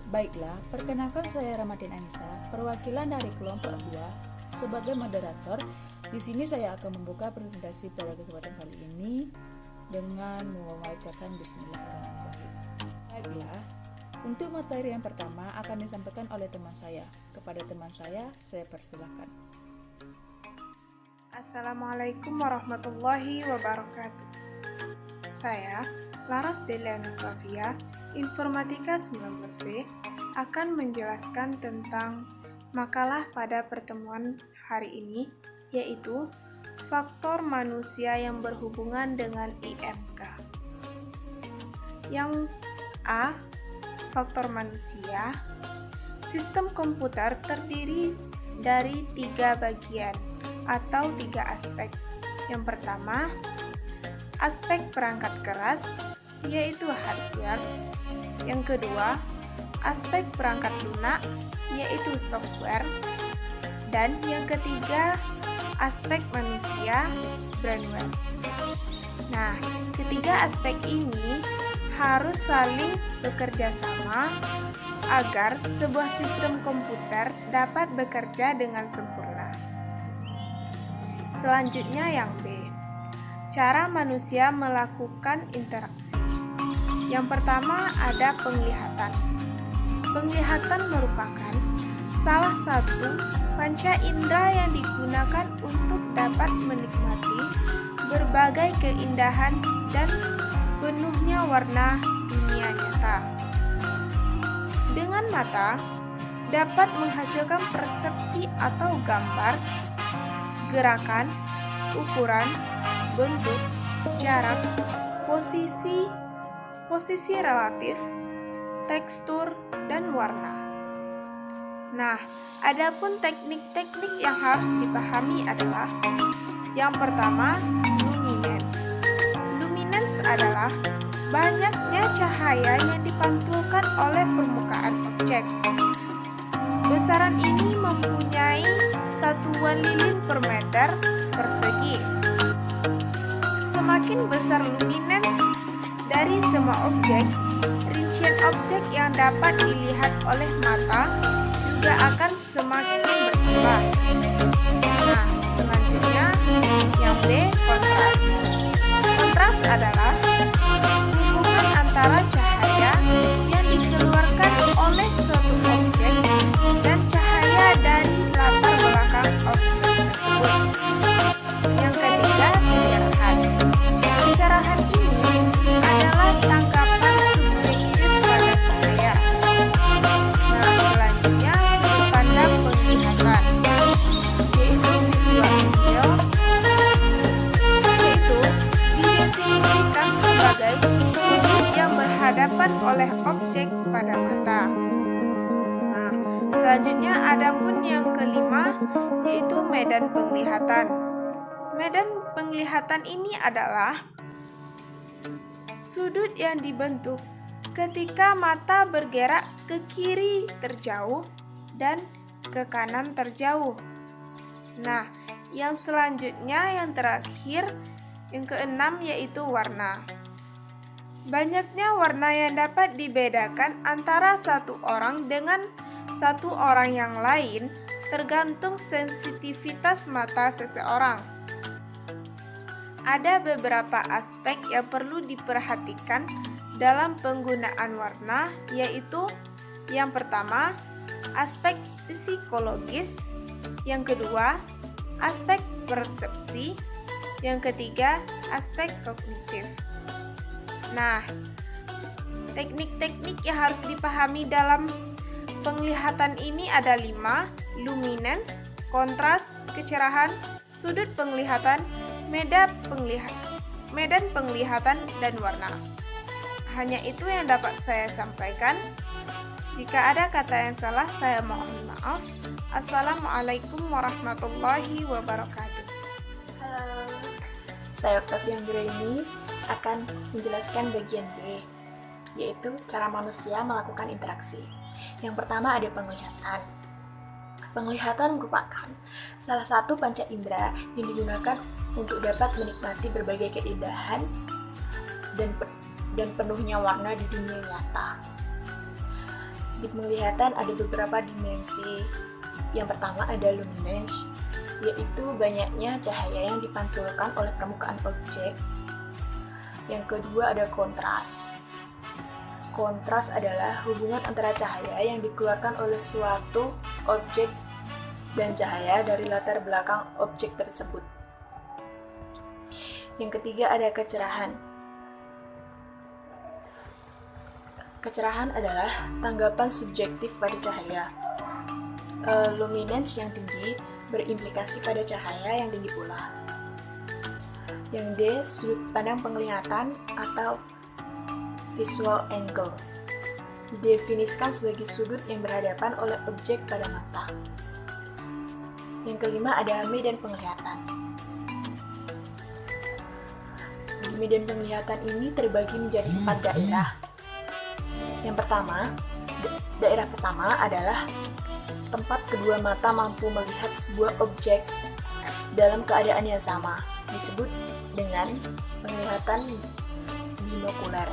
Baiklah, perkenalkan saya Ramadhan Anissa, perwakilan dari kelompok 2 sebagai moderator. Di sini saya akan membuka presentasi pada kesempatan kali ini dengan membacakan Bismillahirrahmanirrahim. Baiklah, untuk materi yang pertama akan disampaikan oleh teman saya. Kepada teman saya persilahkan. Assalamualaikum warahmatullahi wabarakatuh. Saya, Laras Deliana Flavia, Informatika 19B, akan menjelaskan tentang makalah pada pertemuan hari ini, yaitu faktor manusia yang berhubungan dengan IMK. Yang A, faktor manusia. Sistem komputer terdiri dari 3 bagian atau 3 aspek. Yang pertama, aspek perangkat keras, yaitu hardware. Yang kedua, aspek perangkat lunak, yaitu software. Dan yang ketiga, aspek manusia, brainware. Nah, ketiga aspek ini harus saling bekerja sama agar sebuah sistem komputer dapat bekerja dengan sempurna. Selanjutnya yang B, cara manusia melakukan interaksi. Yang pertama ada penglihatan. Penglihatan merupakan salah satu panca indera yang digunakan untuk dapat menikmati berbagai keindahan dan penuhnya warna dunia nyata. Dengan mata dapat menghasilkan persepsi atau gambar, gerakan, ukuran, bentuk, jarak, posisi relatif, tekstur, dan warna. Nah, adapun teknik-teknik yang harus dipahami adalah yang pertama, luminance. Luminance adalah banyaknya cahaya yang dipantulkan oleh permukaan objek. Besaran ini mempunyai satuan lilin per meter persegi. Semakin besar luminance dari semua objek, rincian objek yang dapat dilihat oleh mata juga akan semakin bertambah. Nah, selanjutnya yang B, kontras. Kontras adalah hubungan antara cahaya yang dikeluarkan oleh suatu objek dan cahaya dari latar belakang objek tersebut. Yang ketiga, pencerahan. Pencerahan ini adalah tangkapan subjektif pada cahaya. Nah, selanjutnya sudut pandang penglihatan, yaitu visual video, yaitu didefinisikan sebagai sudut yang berhadapan oleh objek pada mata. Nah, selanjutnya adapun yang kelima, yaitu medan penglihatan. Medan penglihatan ini adalah sudut yang dibentuk ketika mata bergerak ke kiri terjauh dan ke kanan terjauh. Nah, yang selanjutnya yang terakhir, yang keenam, yaitu warna. Banyaknya warna yang dapat dibedakan antara satu orang dengan satu orang yang lain tergantung sensitivitas mata seseorang. Ada beberapa aspek yang perlu diperhatikan dalam penggunaan warna, yaitu yang pertama, aspek psikologis, yang kedua, aspek persepsi, yang ketiga, aspek kognitif. Nah, teknik-teknik yang harus dipahami dalam penglihatan ini ada 5, luminance, kontras, kecerahan, sudut penglihatan, medan penglihatan, dan warna. Hanya itu yang dapat saya sampaikan. Jika ada kata yang salah, saya mohon maaf. Assalamualaikum warahmatullahi wabarakatuh. Halo, saya Octavia Anggraini akan menjelaskan bagian B, yaitu cara manusia melakukan interaksi. Yang pertama ada penglihatan. Penglihatan merupakan salah satu panca indera yang digunakan untuk dapat menikmati berbagai keindahan dan penuhnya warna di dunia nyata. Di penglihatan ada beberapa dimensi. Yang pertama ada luminance, yaitu banyaknya cahaya yang dipantulkan oleh permukaan objek. Yang kedua ada kontras. Kontras adalah hubungan antara cahaya yang dikeluarkan oleh suatu objek dan cahaya dari latar belakang objek tersebut. Yang ketiga ada kecerahan. Kecerahan adalah tanggapan subjektif pada cahaya. Luminance yang tinggi berimplikasi pada cahaya yang tinggi pula. Yang D, sudut pandang penglihatan atau visual angle. Didefinisikan sebagai sudut yang berhadapan oleh objek pada mata. Yang kelima ada medan penglihatan. Di medan penglihatan ini terbagi menjadi 4 daerah. Yang pertama, daerah pertama adalah tempat kedua mata mampu melihat sebuah objek dalam keadaan yang sama, disebut dengan penglihatan binokuler.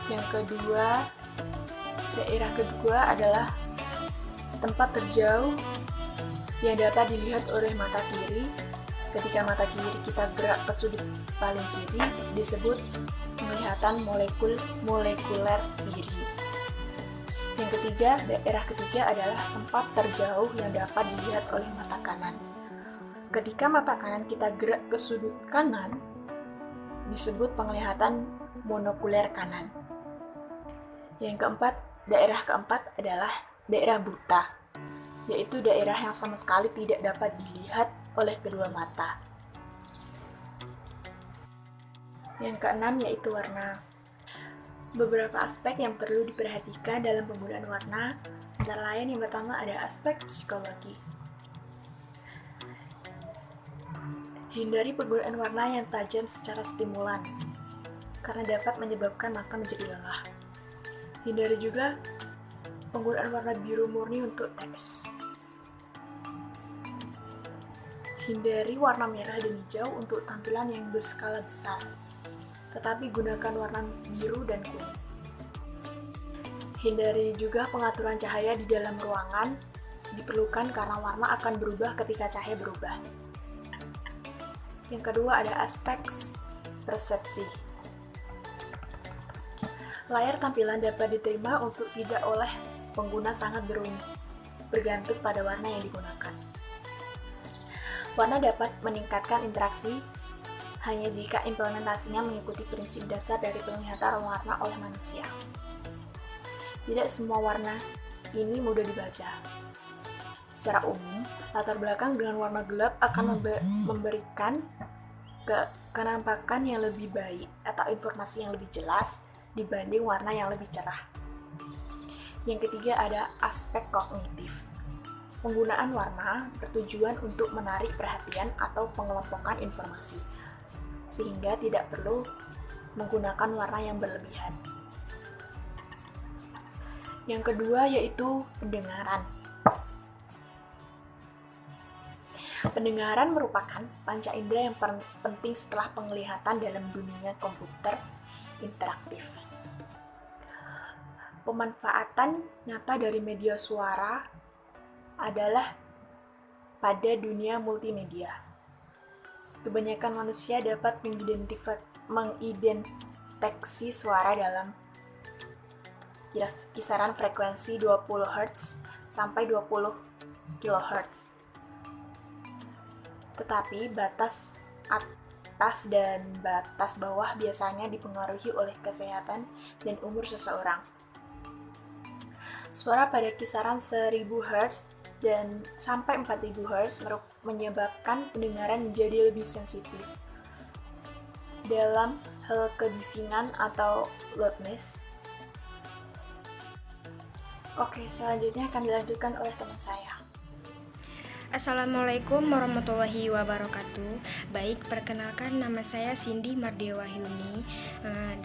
Yang kedua, daerah kedua adalah tempat terjauh yang dapat dilihat oleh mata kiri. Ketika mata kiri kita gerak ke sudut paling kiri, disebut penglihatan molekuler kiri. Yang ketiga, daerah ketiga adalah tempat terjauh yang dapat dilihat oleh mata kanan. Ketika mata kanan kita gerak ke sudut kanan, disebut penglihatan monokuler kanan. Daerah keempat adalah daerah buta, yaitu daerah yang sama sekali tidak dapat dilihat oleh kedua mata. Yang keenam yaitu warna. Beberapa aspek yang perlu diperhatikan dalam penggunaan warna, antara lain yang pertama ada aspek psikologi. Hindari penggunaan warna yang tajam secara stimulan, karena dapat menyebabkan mata menjadi lelah. Hindari juga penggunaan warna biru murni untuk teks. Hindari warna merah dan hijau untuk tampilan yang berskala besar, tetapi gunakan warna biru dan kuning. Hindari juga pengaturan cahaya di dalam ruangan, diperlukan karena warna akan berubah ketika cahaya berubah. Yang kedua ada aspek persepsi. Layar tampilan dapat diterima untuk tidak oleh pengguna sangat bergantung pada warna yang digunakan. Warna dapat meningkatkan interaksi hanya jika implementasinya mengikuti prinsip dasar dari penglihatan warna oleh manusia. Tidak semua warna ini mudah dibaca. Secara umum, latar belakang dengan warna gelap akan memberikan kenampakan yang lebih baik atau informasi yang lebih jelas dibanding warna yang lebih cerah. Yang ketiga ada aspek kognitif. Penggunaan warna bertujuan untuk menarik perhatian atau pengelompokan informasi, sehingga tidak perlu menggunakan warna yang berlebihan. Yang kedua yaitu pendengaran. Pendengaran merupakan panca indera yang penting setelah penglihatan dalam dunia komputer interaktif. Pemanfaatan nyata dari media suara adalah pada dunia multimedia. Kebanyakan manusia dapat mengidentifikasi suara dalam kisaran frekuensi 20 Hz sampai 20 kHz. Tetapi batas atas dan batas bawah biasanya dipengaruhi oleh kesehatan dan umur seseorang. Suara pada kisaran 1000 Hz dan sampai 4000 Hz menyebabkan pendengaran menjadi lebih sensitif dalam hal kebisingan atau loudness. Oke, selanjutnya akan dilanjutkan oleh teman saya. Assalamualaikum warahmatullahi wabarakatuh. Baik, perkenalkan nama saya Cindy Mardia Wahyuni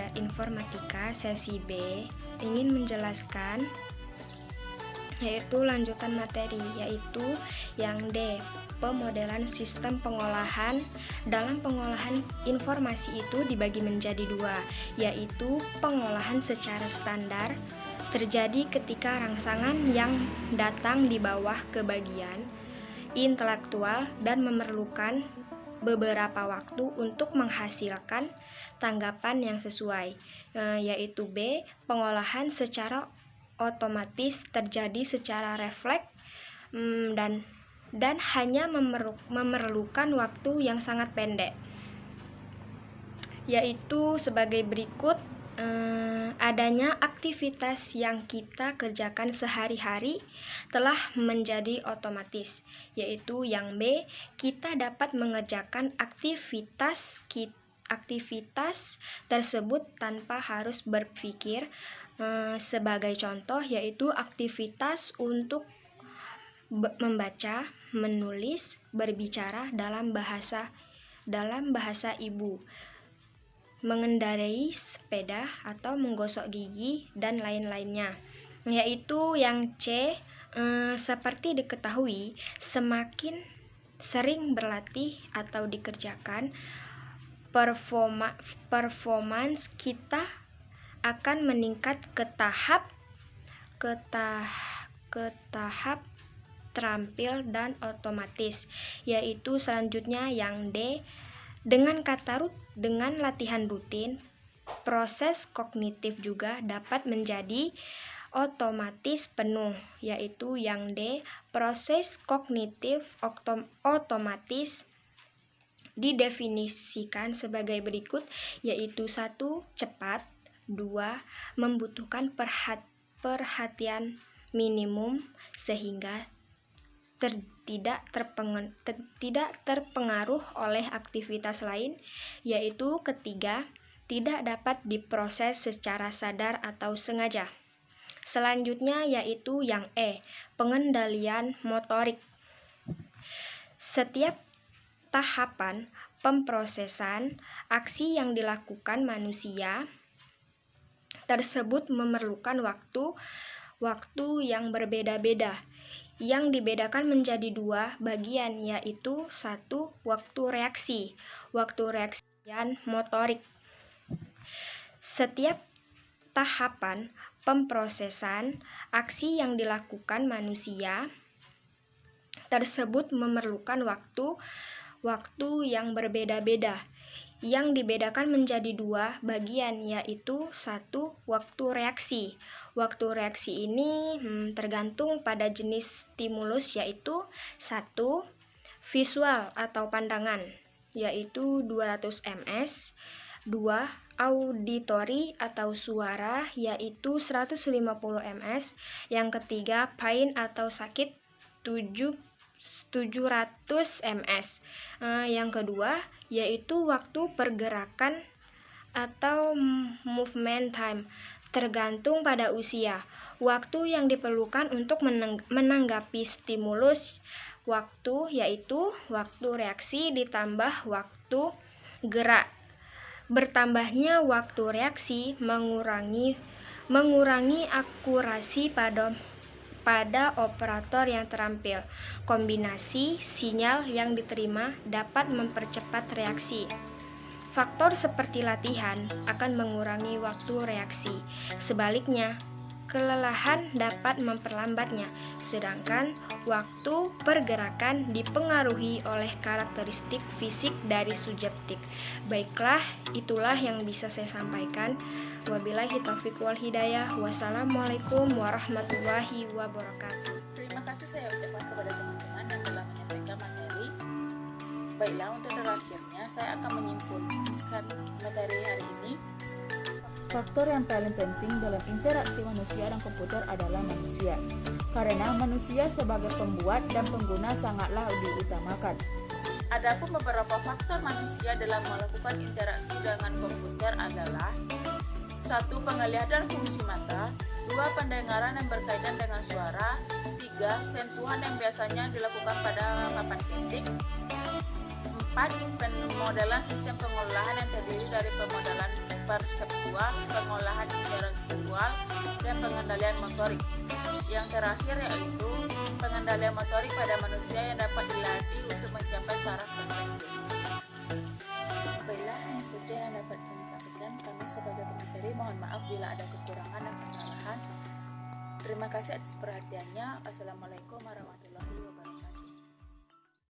dari Informatika sesi B. Ingin menjelaskan yaitu lanjutan materi, yaitu yang D, pemodelan sistem pengolahan. Dalam pengolahan informasi itu dibagi menjadi dua, yaitu pengolahan secara standar terjadi ketika rangsangan yang datang di bawah kebagian intelektual dan memerlukan beberapa waktu untuk menghasilkan tanggapan yang sesuai, yaitu B, pengolahan secara otomatis terjadi secara refleks dan hanya memerlukan waktu yang sangat pendek, yaitu sebagai berikut. Adanya aktivitas yang kita kerjakan sehari-hari telah menjadi otomatis, yaitu yang B, kita dapat mengerjakan aktivitas tersebut tanpa harus berpikir. Sebagai contoh, yaitu aktivitas untuk membaca, menulis, berbicara dalam bahasa ibu, mengendarai sepeda atau menggosok gigi, dan lain-lainnya. Yaitu yang C, seperti diketahui, semakin sering berlatih atau dikerjakan, performance kita akan meningkat ke tahap terampil dan otomatis. Yaitu selanjutnya yang D, dengan latihan rutin, proses kognitif juga dapat menjadi otomatis penuh, yaitu yang D, proses kognitif otomatis didefinisikan sebagai berikut, yaitu 1. Cepat, 2. Membutuhkan perhatian minimum sehingga tidak terpengaruh oleh aktivitas lain, yaitu ketiga, tidak dapat diproses secara sadar atau sengaja. Selanjutnya yaitu yang E, pengendalian motorik. Setiap tahapan pemprosesan aksi yang dilakukan manusia tersebut memerlukan waktu yang berbeda-beda, yang dibedakan menjadi dua bagian, yaitu 1. Waktu reaksi dan motorik. Setiap tahapan pemprosesan aksi yang dilakukan manusia tersebut memerlukan waktu yang berbeda-beda, yang dibedakan menjadi dua bagian, yaitu 1. Waktu reaksi. Waktu reaksi ini tergantung pada jenis stimulus, yaitu 1. Visual atau pandangan, yaitu 200 ms. 2. Auditori atau suara, yaitu 150 ms. Yang ketiga, pain atau sakit, 700 ms. Yang kedua yaitu waktu pergerakan atau movement time, tergantung pada usia. Waktu yang diperlukan untuk menanggapi stimulus yaitu waktu reaksi ditambah waktu gerak. Bertambahnya waktu reaksi mengurangi akurasi pada operator yang terampil. Kombinasi sinyal yang diterima dapat mempercepat reaksi. Faktor seperti latihan akan mengurangi waktu reaksi. Sebaliknya, kelelahan dapat memperlambatnya, sedangkan waktu pergerakan dipengaruhi oleh karakteristik fisik dari subjektif. Baiklah, itulah yang bisa saya sampaikan. Wabillahi taufiq wal hidayah. Wassalamualaikum warahmatullahi wabarakatuh. Terima kasih saya ucapkan kepada teman-teman yang telah menyampaikan materi. Baiklah, untuk terakhirnya saya akan menyimpulkan materi hari ini. Faktor yang paling penting dalam interaksi manusia dan komputer adalah manusia, karena manusia sebagai pembuat dan pengguna sangatlah diutamakan. Adapun beberapa faktor manusia dalam melakukan interaksi dengan komputer adalah 1. Penglihatan fungsi mata, 2. Pendengaran yang berkaitan dengan suara, 3. Sentuhan yang biasanya dilakukan pada papan titik, 4. keempat, pemodelan sistem pengolahan yang terdiri dari pemodelan perseptual, pengolahan intelektual, dan pengendalian motorik. Yang terakhir yaitu pengendalian motorik pada manusia yang dapat dilatih untuk mencapai taraf tertentu. Baiklah, hanya sekian yang dapat kami sampaikan. Kami sebagai pemateri mohon maaf bila ada kekurangan dan kesalahan. Terima kasih atas perhatiannya. Assalamualaikum warahmatullahi wabarakatuh.